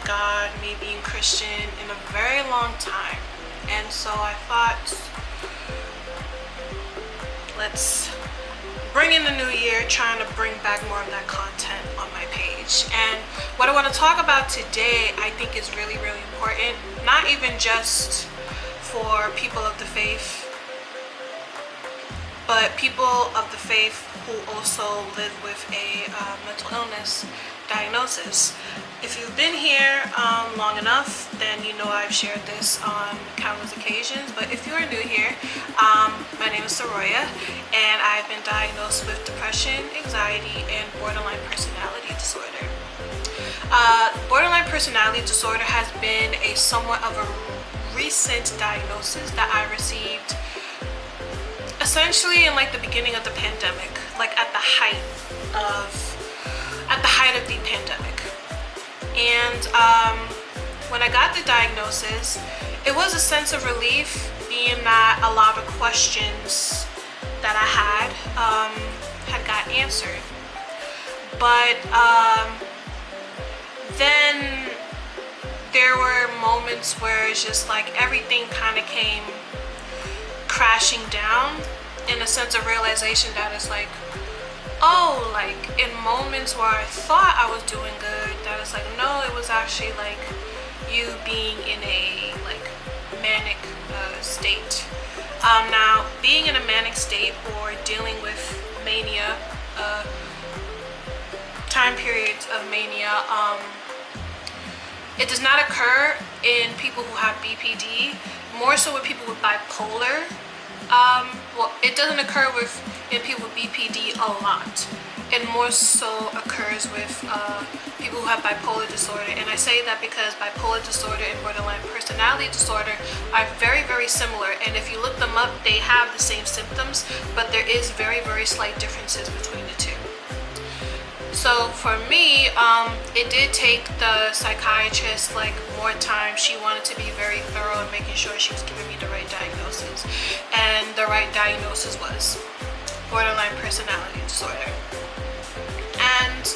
God, me being Christian in a very long time. And so I thought, let's bring in the new year, trying to bring back more of that content on my page. And what I want to talk about today, I think is really, really important. Not even just for people of the faith, but people of the faith who also live with a mental illness diagnosis. If you've been here long enough, then you know I've shared this on countless occasions. But if you are new here, my name is Soroya, and I've been diagnosed with depression, anxiety, and borderline personality disorder. Borderline personality disorder has been a somewhat of a recent diagnosis that I received essentially in like the beginning of the pandemic, like at the height of the pandemic. And when I got the diagnosis, it was a sense of relief, being that a lot of questions that I had got answered. But then there were moments where it's just like everything kind of came crashing down, in a sense of realization that it's like, oh, like in moments where I thought I was doing good, that it's like, no, it was actually like you being in a like manic state. Now, being in a manic state or dealing with mania, time periods of mania, it does not occur in people who have BPD, more so with people with bipolar. Well, it doesn't occur in people with BPD a lot. It more so occurs with people who have bipolar disorder. And I say that because bipolar disorder and borderline personality disorder are very, very similar. And if you look them up, they have the same symptoms, but there is very, very slight differences between the two. So for me, it did take the psychiatrist like more time. She wanted to be very thorough in making sure she was giving me the right diagnosis. And the right diagnosis was borderline personality disorder. And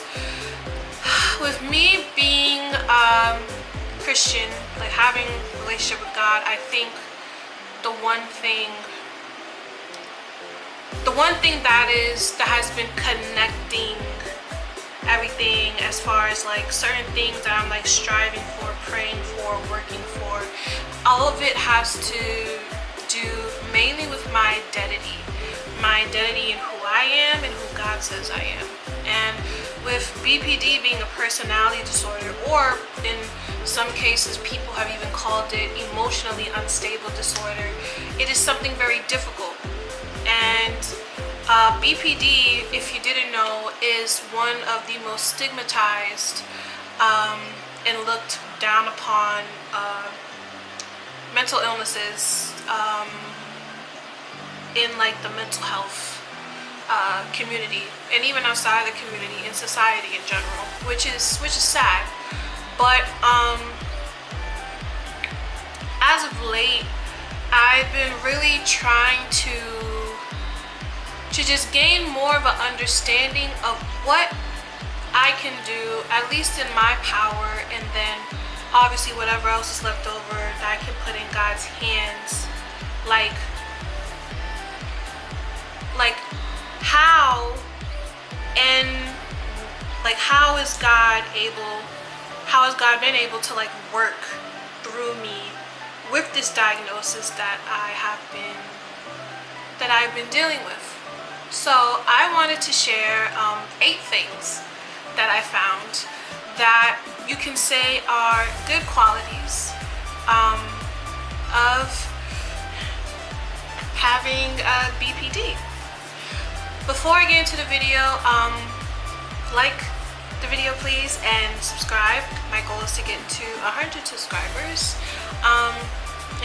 with me being Christian, like having a relationship with God, I think the one thing that has been connecting everything, as far as like certain things that I'm like striving for, praying for, working for, all of it has to do mainly with my identity in who I am and who God says I am. And with BPD being a personality disorder, or in some cases people have even called it emotionally unstable disorder, it is something very difficult. And BPD, if you didn't know, is one of the most stigmatized and looked down upon mental illnesses in like the mental health community, and even outside the community, in society in general, which is sad. But as of late, I've been really trying to just gain more of an understanding of what I can do, at least in my power, and then obviously whatever else is left over that I can put in God's hands. Like how, and like how has God been able to like work through me with this diagnosis that I've been dealing with. So I wanted to share 8 things that I found that you can say are good qualities of having BPD. Before I get into the video, like the video please, and subscribe. My goal is to get to 100 subscribers.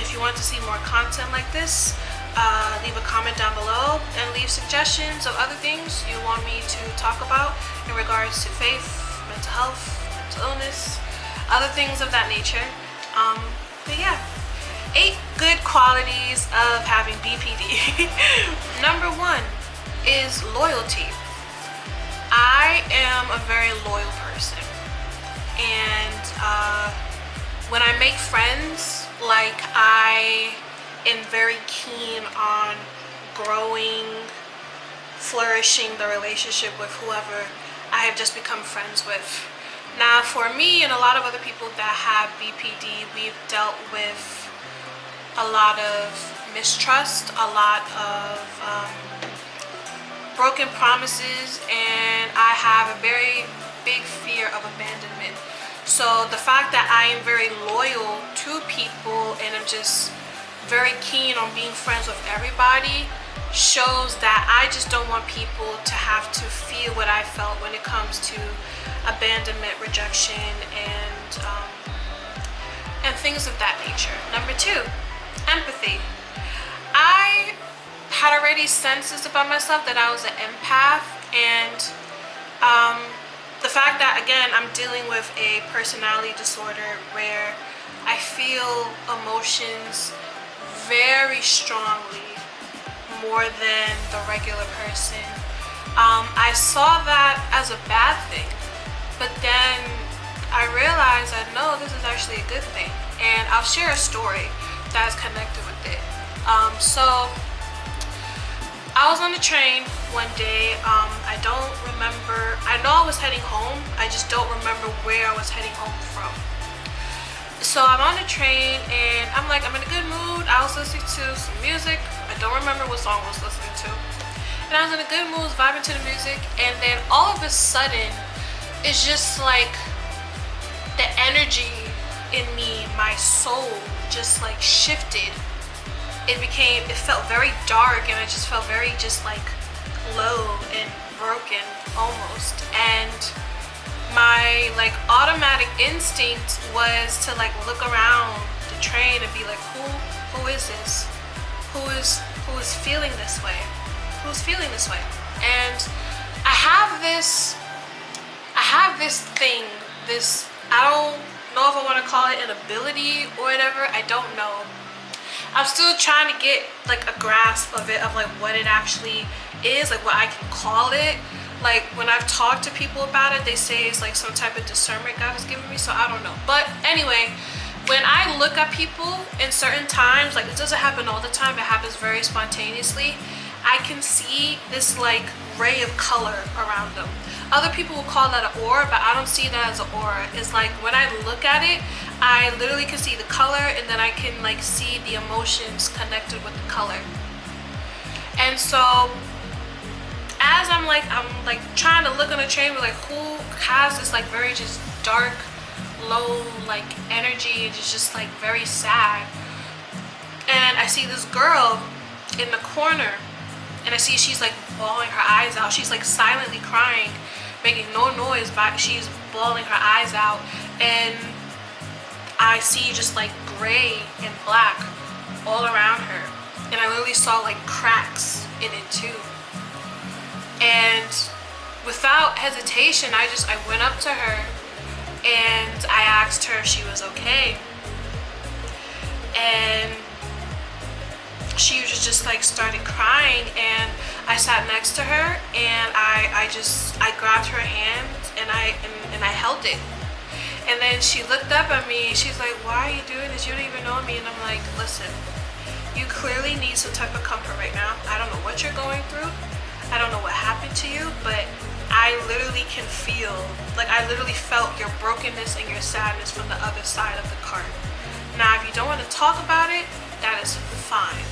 If you want to see more content like this, leave a comment down below and leave suggestions of other things you want me to talk about in regards to faith, mental health, mental illness, other things of that nature. But yeah, 8 good qualities of having BPD. Number 1 is loyalty. I am a very loyal person, and when I make friends, like I am very keen on growing, flourishing the relationship with whoever I have just become friends with. Now, for me and a lot of other people that have BPD, we've dealt with a lot of mistrust, a lot of broken promises, and I have a very big fear of abandonment. So the fact that I am very loyal to people and I'm just very keen on being friends with everybody shows that I just don't want people to have to feel what I felt when it comes to abandonment, rejection, and things of that nature. Number 2, empathy. I had already sensed this about myself, that I was an empath, and the fact that, again, I'm dealing with a personality disorder where I feel emotions very strongly, more than the regular person. I saw that as a bad thing, but then I realized that no, this is actually a good thing, and I'll share a story that's connected with it. So I was on the train one day. I don't remember. I know I was heading home. I just don't remember where I was heading home from. So I'm on the train and I'm like, I'm in a good mood. I was listening to some music. I don't remember what song I was listening to. And I was in a good mood, vibing to the music. And then all of a sudden, it's just like the energy in me, my soul just like shifted. It felt very dark, and I just felt very just like low and broken almost. And my like automatic instinct was to like look around the train and be like, who is this? Who is feeling this way? Who's feeling this way? And I have this thing, I don't know if I want to call it an ability or whatever. I don't know. I'm still trying to get like a grasp of it, of like what it actually is, like what I can call it. Like when I've talked to people about it, they say it's like some type of discernment God has given me, so I don't know. But anyway, when I look at people in certain times, like it doesn't happen all the time, it happens very spontaneously, I can see this like ray of color around them. Other people will call that an aura, but I don't see that as an aura. It's like when I look at it, I literally can see the color, and then I can like see the emotions connected with the color. And so as I'm like trying to look on the train, with like who has this like very just dark, low like energy, and it's just like very sad. And I see this girl in the corner, and I see she's like bawling her eyes out. She's like silently crying, making no noise, but she's bawling her eyes out. And I see just like gray and black all around her, and I literally saw like cracks in it too. And without hesitation, I went up to her and I asked her if she was okay. And she was just like started crying, and I sat next to her, and I grabbed her hand and I held it. And then she looked up at me and she's like, why are you doing this? You don't even know me. And I'm like, listen, you clearly need some type of comfort right now. I don't know what you're going through. I don't know what happened to you, but I literally can feel, like I literally felt your brokenness and your sadness from the other side of the cart. Now, if you don't want to talk about it, that is fine.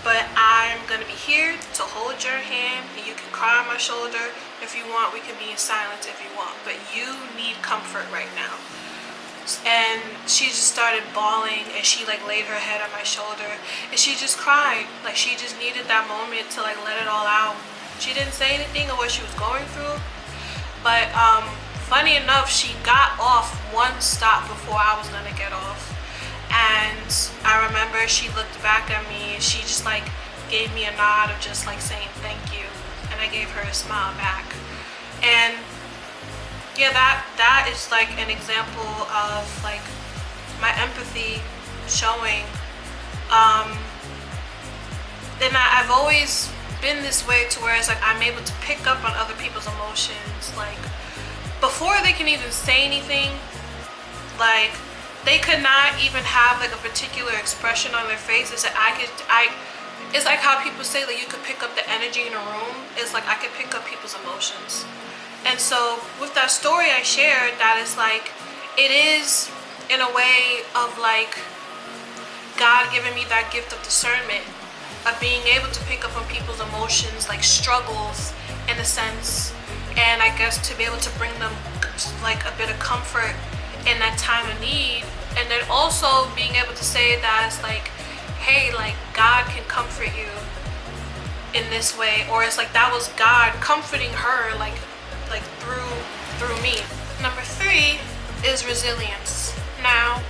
But I'm going to be here to hold your hand, and you can cry on my shoulder if you want. We can be in silence if you want, but you need comfort right now. And she just started bawling, and she like laid her head on my shoulder, and she just cried. Like she just needed that moment to like let it all out. She didn't say anything of what she was going through, but funny enough, she got off one stop before I was gonna get off. And I remember she looked back at me and she just like gave me a nod of just like saying thank you, and I gave her a smile back. And yeah, that is like an example of like my empathy showing. Then I've always been this way to where it's like I'm able to pick up on other people's emotions, like before they can even say anything. Like they could not even have like a particular expression on their face. It's like it's like how people say that you could pick up the energy in a room. It's like I could pick up people's emotions. And so with that story I shared, that is like, it is in a way of like God giving me that gift of discernment, of being able to pick up on people's emotions, like struggles in a sense, and I guess to be able to bring them like a bit of comfort in that time of need. And then also being able to say that it's like, hey, like God can comfort you in this way, or it's like that was God comforting her like through me. Number 3 is resilience. Now,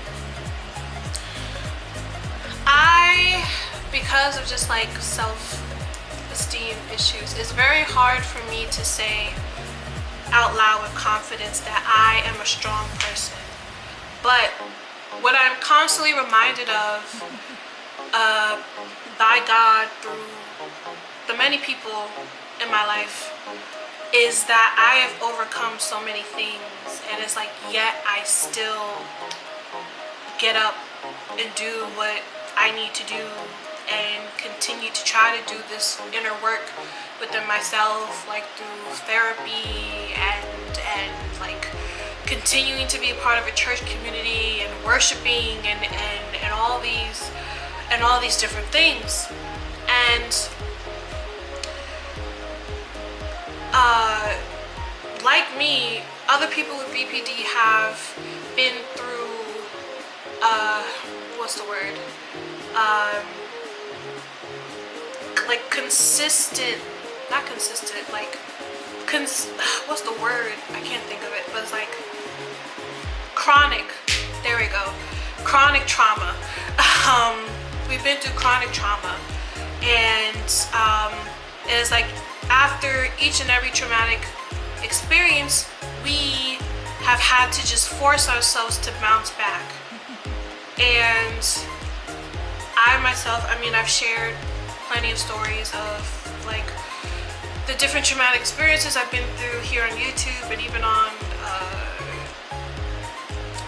because of just like self-esteem issues, it's very hard for me to say out loud with confidence that I am a strong person. But what I'm constantly reminded of by God through the many people in my life is that I have overcome so many things, and it's like, yet I still get up and do what I need to do and continue to try to do this inner work within myself, like through therapy and like continuing to be a part of a church community and worshiping and all these different things. And like me, other people with BPD have been through what's the word? Like consistent, not consistent, like what's the word? I can't think of it, but it's like chronic. There we go. Chronic trauma. We've been through chronic trauma, and it's like after each and every traumatic experience, we have had to just force ourselves to bounce back. And I myself, I mean, I've shared plenty of stories of like the different traumatic experiences I've been through here on YouTube and even on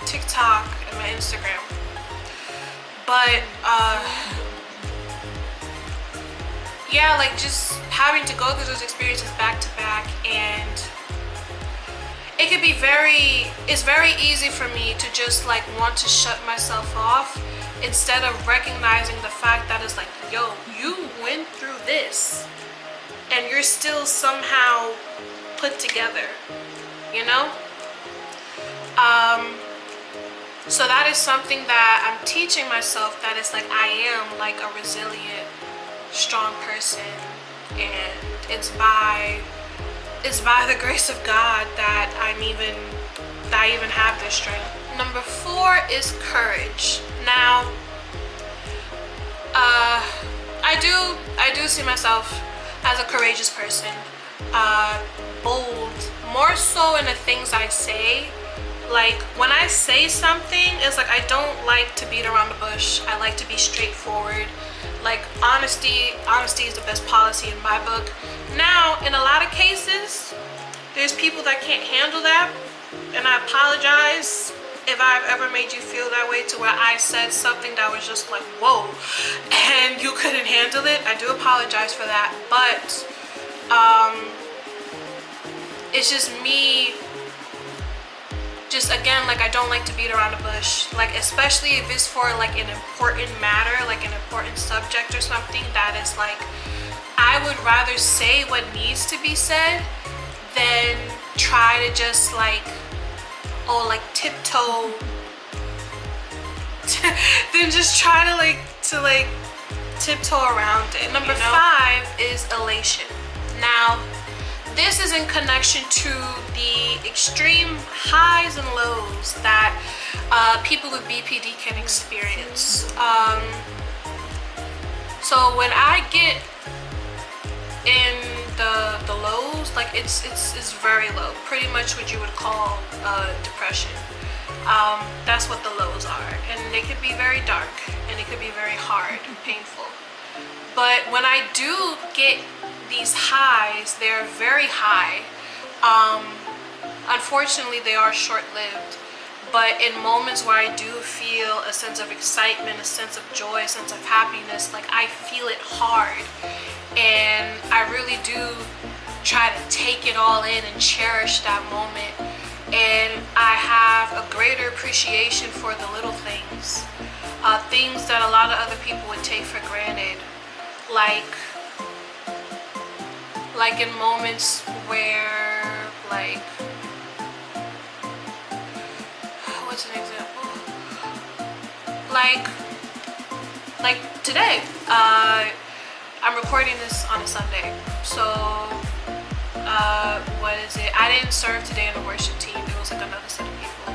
TikTok and my Instagram. But yeah, like just having to go through those experiences back to back, and it could be it's very easy for me to just like want to shut myself off instead of recognizing the fact that it's like, yo, you went through this and you're still somehow put together, you know? So that is something that I'm teaching myself, that it's like I am like a resilient, strong person, and it's by the grace of God that I even have this strength. Number 4 is courage. Now, I do see myself as a courageous person, bold, more so in the things I say. Like when I say something, it's like I don't like to beat around the bush. I like to be straightforward. Like honesty is the best policy in my book. Now, in a lot of cases, there's people that can't handle that, and I apologize if I've ever made you feel that way, to where I said something that was just like, whoa, and you couldn't handle it. I do apologize for that, but it's just me. Just again, like I don't like to beat around the bush, like especially if it's for like an important matter, like an important subject or something that is like, I would rather say what needs to be said than try to just like, like tiptoe than just try to tiptoe around it. Number 5 is elation. Now, this is in connection to the extreme highs and lows that people with BPD can experience. So when I get in the lows, like it's very low, pretty much what you would call depression. That's what the lows are, and they could be very dark, and it could be very hard and painful. But when I do get these highs, they're very high. Unfortunately, they are short-lived, But in moments where I do feel a sense of excitement, a sense of joy, a sense of happiness, like I feel it hard. And I really do try to take it all in and cherish that moment. And I have a greater appreciation for the little things. Things that a lot of other people would take for granted. Like in moments where, like, what's an example? Like today, I'm recording this on a Sunday, so what is it? I didn't serve today in the worship team. It was like another set of people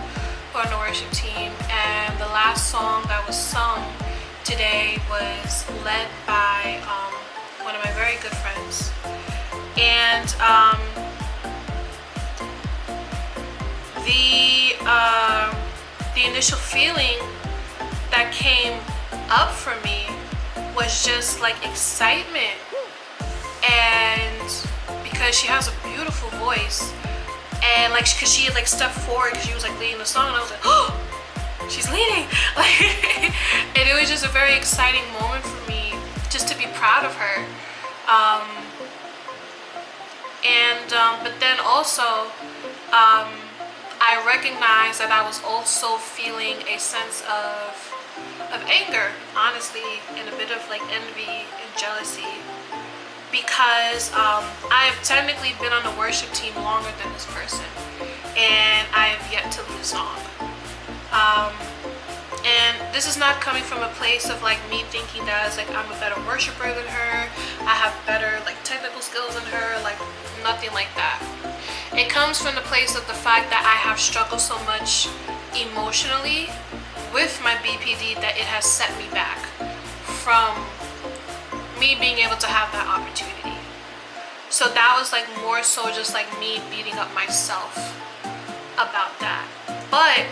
who are on the worship team, and the last song that was sung today was led by one of my very good friends, and the initial feeling that came up for me was just like excitement, and because she has a beautiful voice, and like because she had like stepped forward because she was like leading the song, and I was like, oh, she's leading, like, and it was just a very exciting moment for me just to be proud of her. But then also I recognized that I was also feeling a sense of anger, honestly, and a bit of like envy and jealousy, because I have technically been on the worship team longer than this person, and I have yet to lead a song. And this is not coming from a place of like me thinking that it's like I'm a better worshiper than her, I have better like technical skills than her, like nothing like that. It comes from the place of the fact that I have struggled so much emotionally with my BPD that it has set me back from me being able to have that opportunity. So that was like more so just like me beating up myself about that. But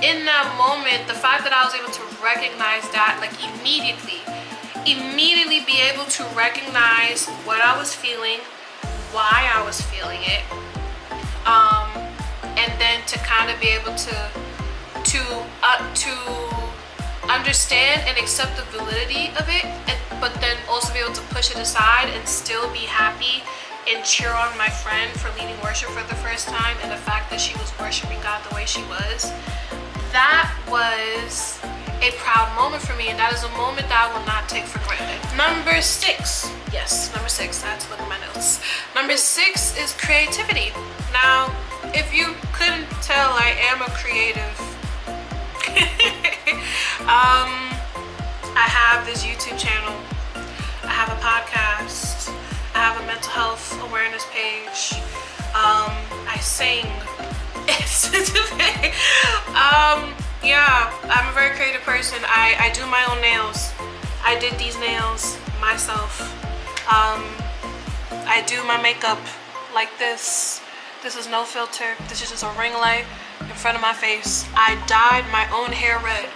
in that moment, the fact that I was able to recognize that, like immediately be able to recognize what I was feeling, why I was feeling it, and then to kind of be able to understand and accept the validity of it, but then also be able to push it aside and still be happy and cheer on my friend for leading worship for the first time, and the fact that she was worshiping God the way she was. That was a proud moment for me, and that is a moment that I will not take for granted. Number 6. Yes, number 6. I had to look at my notes. Number 6 is creativity. Now, if you couldn't tell, I am a creative. I have this YouTube channel. I have a podcast. I have a mental health awareness page. I sing. Yeah, I'm a very creative person. I do my own nails. I did these nails myself. I do my makeup like this. This is no filter. This is just a ring light in front of my face. I dyed my own hair red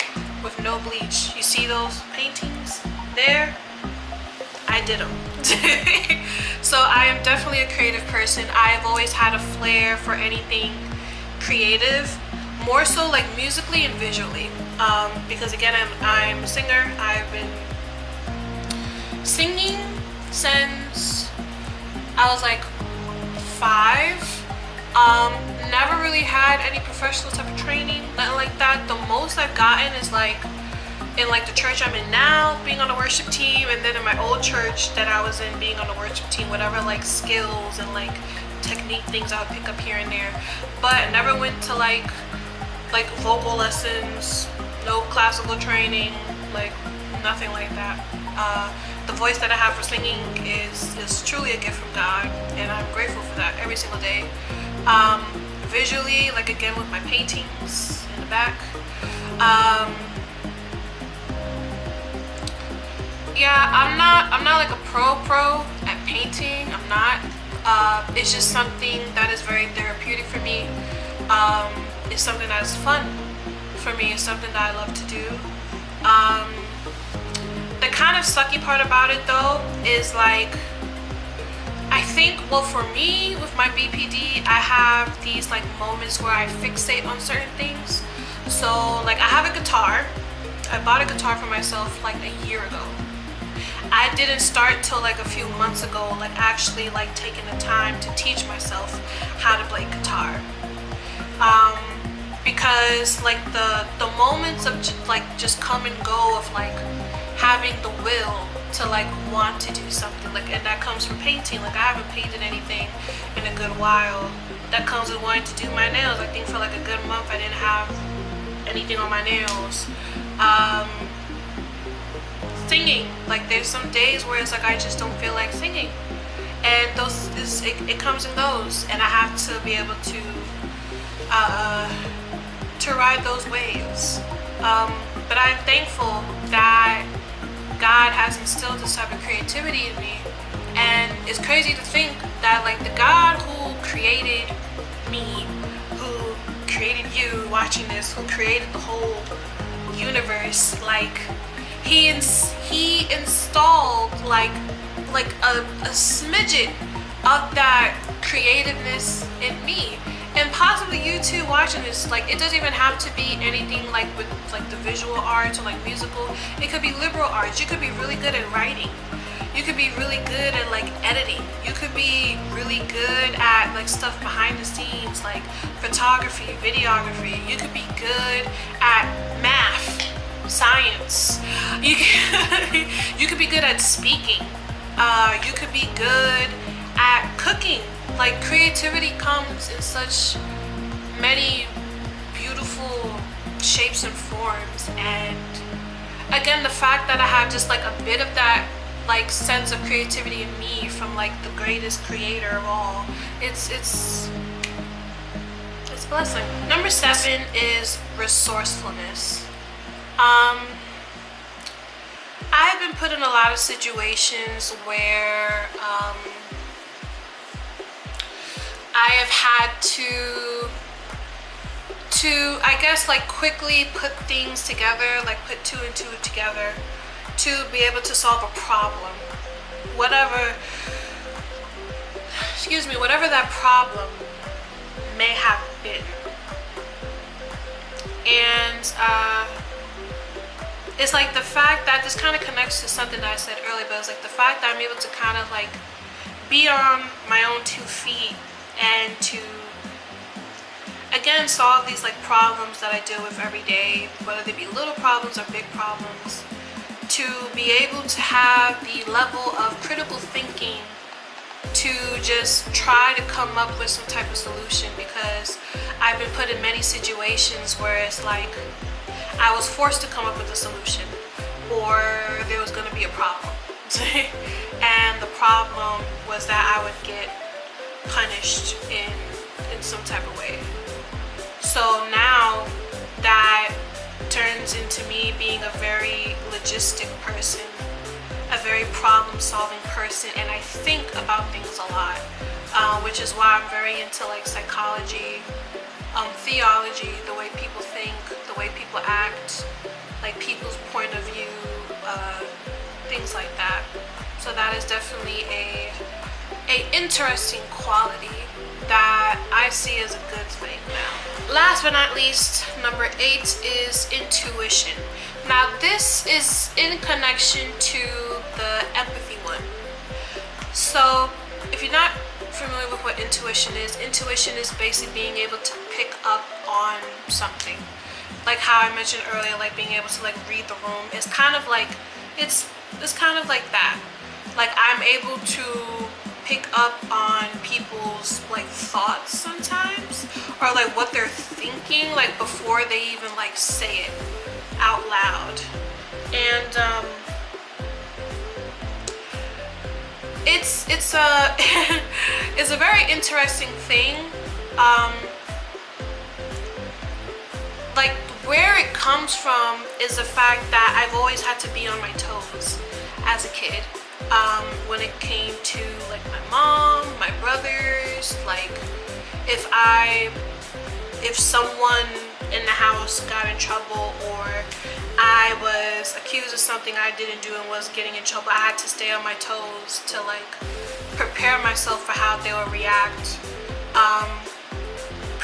with no bleach. You see those paintings there? I did them. So I am definitely a creative person. I have always had a flair for anything creative, more so like musically and visually, because again, I'm a singer. I've been singing since I was like 5. Never really had any professional type of training, nothing like that. The most I've gotten is like in like the church I'm in now, being on the worship team, and then in my old church that I was in, being on the worship team, whatever like skills and like technique things I would pick up here and there. But I never went to like vocal lessons, no classical training, like nothing like that. The voice that I have for singing is truly a gift from God, and I'm grateful for that every single day. Visually, like again with my paintings in the back, yeah, I'm not like a pro at painting. I'm not. It's just something that is very therapeutic for me. It's something that is fun for me. It's something that I love to do. The kind of sucky part about it though is like I think, well, for me with my BPD, I have these like moments where I fixate on certain things. So like I have a guitar. I bought a guitar for myself like a year ago. I didn't start till like a few months ago, like actually like taking the time to teach myself how to play guitar. Because like the moments of just come and go of like having the will to like want to do something, like, and that comes from painting. Like I haven't painted anything in a good while. That comes with wanting to do my nails. I think for like a good month I didn't have anything on my nails. Singing, like there's some days where it's like I just don't feel like singing, and it comes and goes, and I have to be able to ride those waves. But I'm thankful that God has instilled this type of creativity in me, and it's crazy to think that like the God who created me, who created you watching this, who created the whole universe, like he installed like a smidget of that creativeness in me. And possibly you too watching this, like it doesn't even have to be anything like with like the visual arts or like musical. It could be liberal arts. You could be really good at writing. You could be really good at like editing. You could be really good at like stuff behind the scenes, like photography, videography. You could be good at math, science. You could be good at speaking. You could be good at cooking. Like creativity comes in such many beautiful shapes and forms, and again the fact that I have just like a bit of that like sense of creativity in me from like the greatest creator of all, it's a blessing. Number 7 is resourcefulness. I've been put in a lot of situations where I have had to I guess like quickly put things together, like put 2 and 2 together to be able to solve a problem, whatever that problem may have been. And it's like the fact that this kind of connects to something that I said earlier, but it's like the fact that I'm able to kind of like be on my own 2 feet and to again solve these like problems that I deal with every day, whether they be little problems or big problems, to be able to have the level of critical thinking to just try to come up with some type of solution, because I've been put in many situations where it's like I was forced to come up with a solution, or there was going to be a problem and the problem was that I would get punished in some type of way. So now that turns into me being a very logistic person, a very problem-solving person, and I think about things a lot, which is why I'm very into like psychology, theology, the way people think, the way people act, like people's point of view, things like that. So that is definitely a interesting quality that I see as a good thing now. Last but not least, number 8 is intuition. Now this is in connection to the empathy one. So if you're not familiar with what intuition is basically being able to pick up on something. Like how I mentioned earlier, like being able to like read the room. It's kind of like it's kind of like that. Like I'm able to pick up on people's like thoughts sometimes, or like what they're thinking like before they even like say it out loud. And it's a it's a very interesting thing. Like where it comes from is the fact that I've always had to be on my toes as a kid. When it came to like my mom, my brothers, like if someone in the house got in trouble, or I was accused of something I didn't do and was getting in trouble, I had to stay on my toes to like prepare myself for how they will react.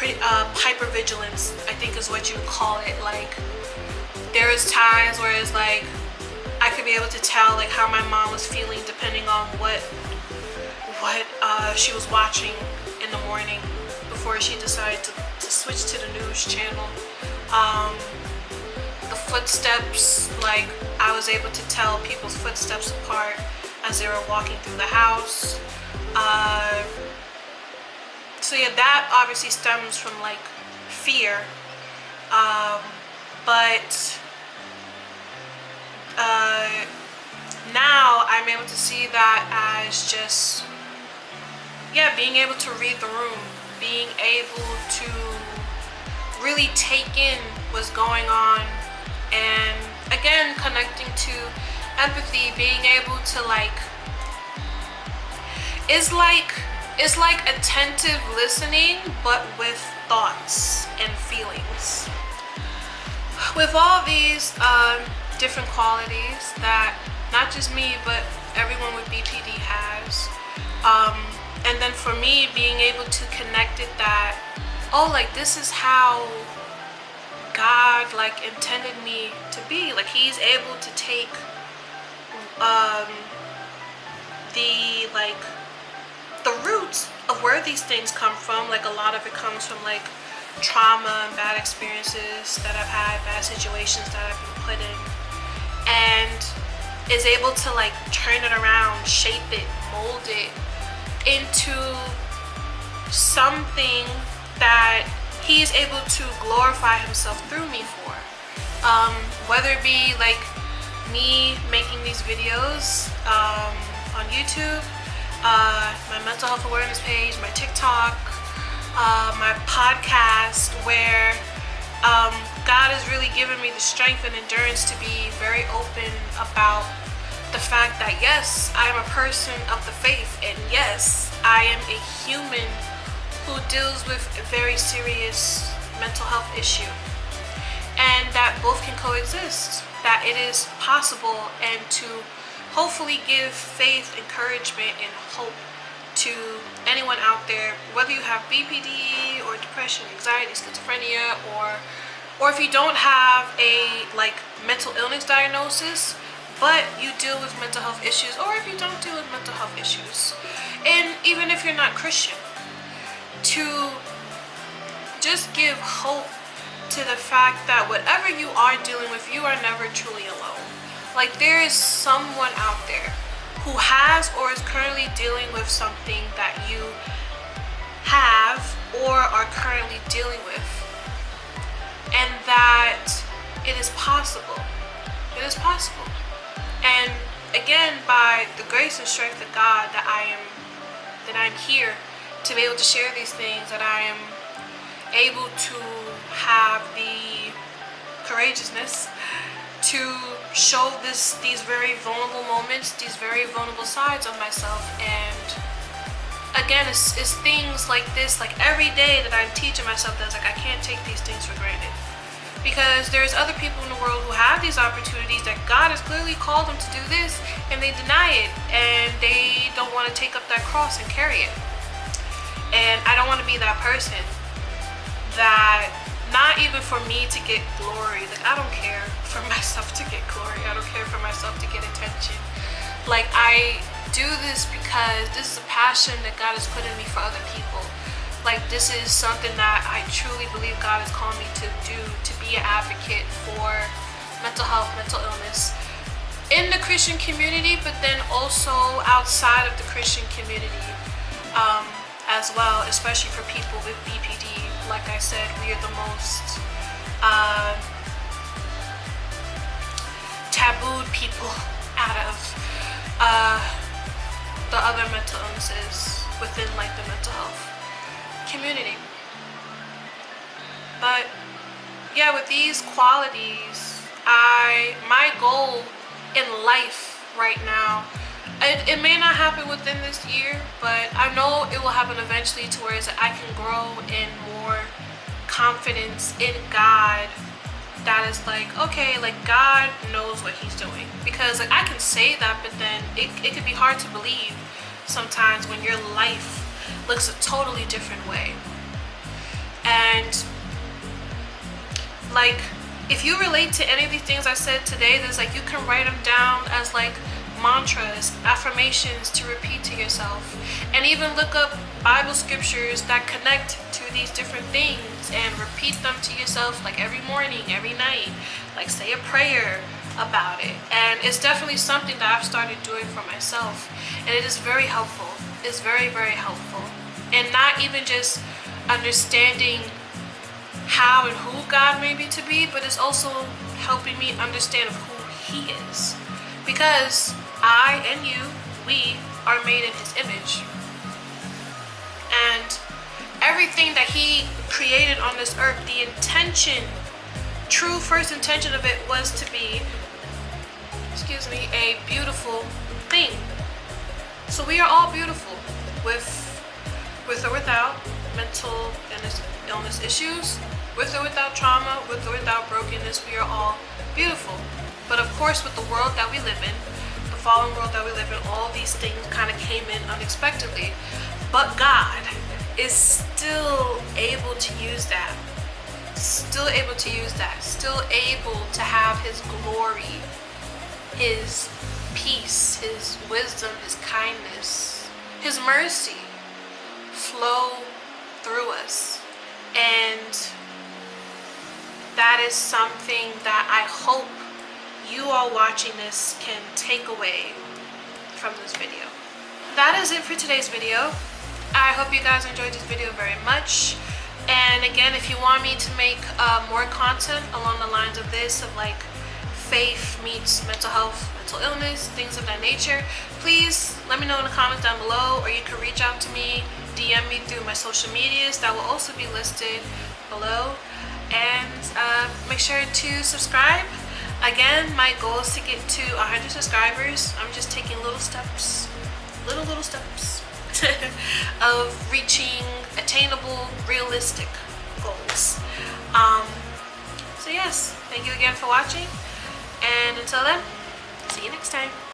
Hypervigilance, I think is what you would call it. Like, there is times where it's like I could be able to tell like how my mom was feeling depending on what she was watching in the morning before she decided to switch to the news channel. The footsteps, like I was able to tell people's footsteps apart as they were walking through the house. So yeah, that obviously stems from like fear, but now I'm able to see that as just, yeah, being able to read the room, being able to really take in what's going on, and again connecting to empathy, being able to like, it's like attentive listening, but with thoughts and feelings. With all these different qualities that not just me but everyone with BPD has, and then for me being able to connect it that, oh, like this is how God like intended me to be. Like he's able to take the roots of where these things come from. Like a lot of it comes from like trauma and bad experiences that I've had, bad situations that I've been put in, and is able to like turn it around, shape it, mold it into something that he's able to glorify himself through me for. Whether it be like me making these videos on YouTube, my mental health awareness page, my TikTok, my podcast, where God has really given me the strength and endurance to be very open about the fact that yes, I am a person of the faith, and yes, I am a human who deals with a very serious mental health issue, and that both can coexist, that it is possible, and to hopefully give faith, encouragement, and hope to anyone out there, whether you have BPD or depression, anxiety, schizophrenia, or if you don't have a like mental illness diagnosis, but you deal with mental health issues, or if you don't deal with mental health issues, and even if you're not Christian, to just give hope to the fact that whatever you are dealing with, you are never truly alone. Like there is someone out there who has or is currently dealing with something that you have or are currently dealing with, and that it is possible. It is possible. And again, by the grace and strength of God, that I'm here to be able to share these things, that I am able to have the courageousness to show these very vulnerable moments, these very vulnerable sides of myself. And again, it's things like this, like every day that I'm teaching myself that like I can't take these things for granted, because there's other people in the world who have these opportunities that God has clearly called them to do this, and they deny it, and they don't want to take up that cross and carry it. And I don't want to be that person that, not even for me to get glory, like I don't care for myself to get glory, I don't care for myself to get attention. Like I do this because this is a passion that God has put in me for other people. Like this is something that I truly believe God has called me to do, to be an advocate for mental health, mental illness in the Christian community, but then also outside of the Christian community as well, especially for people with BPD. Like I said, we are the most tabooed people out of the other mental illnesses within like the mental health community. But yeah, with these qualities, my goal in life right now, it may not happen within this year, but I know it will happen eventually, to where I can grow in more confidence in God that is like, okay, like God knows what he's doing. Because like I can say that, but then it could be hard to believe sometimes when your life looks a totally different way. And like if you relate to any of these things I said today, there's like you can write them down as like mantras, affirmations to repeat to yourself, and even look up Bible scriptures that connect to these different things and repeat them to yourself like every morning, every night, like say a prayer about it. And it's definitely something that I've started doing for myself, and it is very helpful. It's very, very helpful. And not even just understanding how and who God made me to be, but it's also helping me understand of who he is. Because I and you, we are made in his image. And everything that he created on this earth, the intention, true first intention of it was to be, a beautiful thing. So we are all beautiful, with or without mental illness issues, with or without trauma, with or without brokenness, we are all beautiful. But of course, with the world that we live in, the fallen world that we live in, all these things kind of came in unexpectedly. But God is still able to use that. Still able to use that. Still able to have his glory, his peace, his wisdom, his kindness, his mercy flow through us. And that is something that I hope you all watching this can take away from this video. That is it for today's video. I hope you guys enjoyed this video very much. And again, if you want me to make more content along the lines of this, of like faith meets mental health, mental illness, things of that nature, please let me know in the comments down below, or you can reach out to me, DM me through my social medias that will also be listed below. And make sure to subscribe. Again, my goal is to get to 100 subscribers. I'm just taking little steps, little steps of reaching attainable, realistic goals. So yes, thank you again for watching, and until then, see you next time.